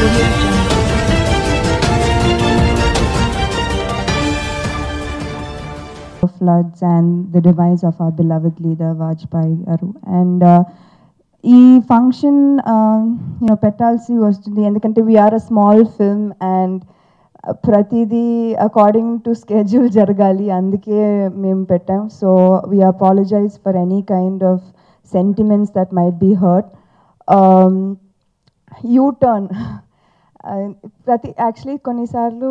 Audio Jungle. Floods and the demise of our beloved leader Vajpayee garu. And ఈ function పెట్టాల్సి వస్తుంది ఎందుకంటే we are a small film and ప్రతిదీ according to schedule జరగాలి, అందుకే మేము పెట్టాం. So we apologize for any kind of sentiments that might be hurt. U turn actually కొన్నిసార్లు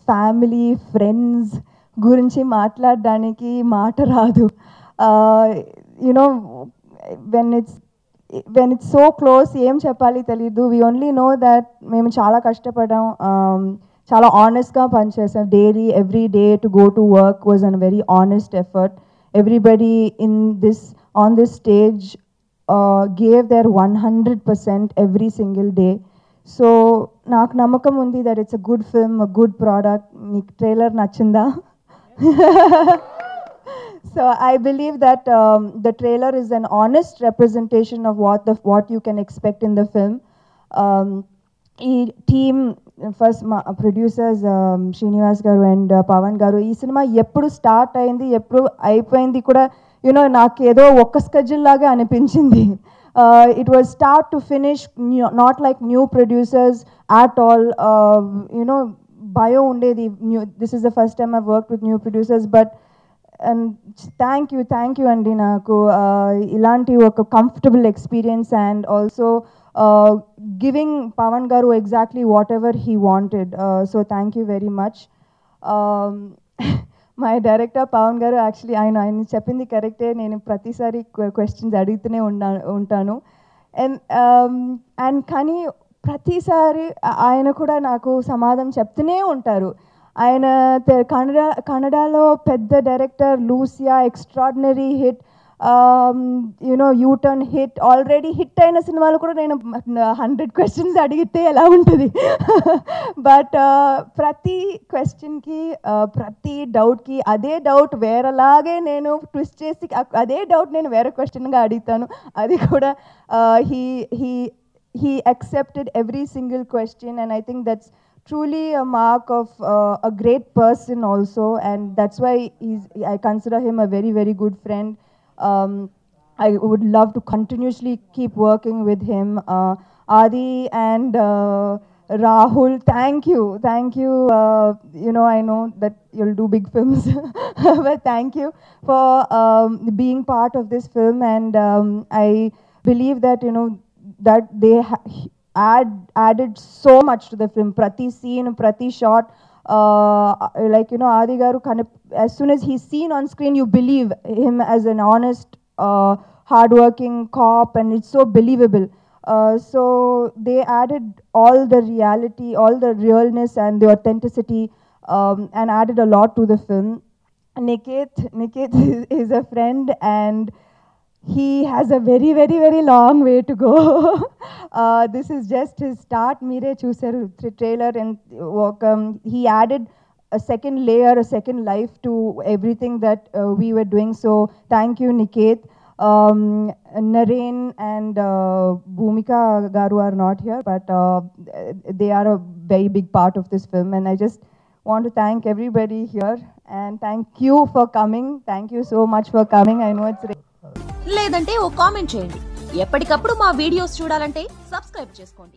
ఫ్యామిలీ ఫ్రెండ్స్ గురించి మాట్లాడడానికి మాట రాదు. You know when it's so close ఏం చెప్పాలి తెలీదు. we only know that మేము చాలా కష్టపడ్డాం, చాలా ఆనెస్ట్గా పనిచేసాం. Daily every day to go to work was an very honest effort. Everybody on this stage gave their 100% every single day. So నాకు నమ్మకం ఉంది that it's a good film, a good product. మీకు ట్రైలర్ నచ్చిందా? So I believe that the trailer is an honest representation of what you can expect in the film. Team first producers Srinivas garu and Pavan garu ee cinema eppudu start ayindi eppudu ayipoyindi kuda నాకు ఏదో ఒక్క schedule లాగా అనిపించింది. It was start to finish, not like new producers at all. Bio undedi. This is the first time I've worked with new producers, but and thank you అండి నాకు ఇలాంటి ఒక comfortable experience and also giving Pawan garu exactly whatever he wanted. So thank you very much. My director Pawan garu actually ఆయన చెప్పింది కరెక్టే, నేను ప్రతిసారి questions అడుగుతూనే ఉంటాను. అండ్ కానీ ప్రతిసారి ఆయన కూడా నాకు సమాధానం చెప్తూనే ఉంటారు. ఆయన కన్నడలో పెద్ద director, Lucia extraordinary hit, U turn hit, already hit అయిన సినిమాలు కూడా నేను 100 క్వశ్చన్స్ అడిగితే ఎలా ఉంటుంది. బట్ ప్రతి క్వశ్చన్కి ప్రతి డౌట్కి అదే డౌట్ వేరేలాగే నేను ట్విస్ట్ చేసి అదే డౌట్ నేను వేరే క్వశ్చన్గా అడుగుతాను. అది కూడా he accepted every single question, and I think that's truly a mark of a great person also, and that's why I consider him a very, very good friend. I would love to continuously keep working with him. Adi and Rahul, thank you. I know that you'll do big films, but thank you for being part of this film, and I believe that that they added so much to the film. Prati scene, prati shot, Adi garu as soon as he's seen on screen, you believe him as an honest, hardworking cop, and it's so believable. So they added all the reality, all the realness and the authenticity, and added a lot to the film. Niket is a friend, and he has a very, very, very long way to go. This is just his start. Mere chusaru trailer, and he added a second layer, a second life to everything that we were doing. So thank you, Niket. Naren and Bhumika garu are not here, but they are a very big part of this film, and I just want to thank everybody here, and thank you for coming. Thank you so much for coming. I know it's లేదంటే ఓ comment చేయండి. ఎప్పటికప్పుడు మా videos చూడాలంటే subscribe చేసుకోండి.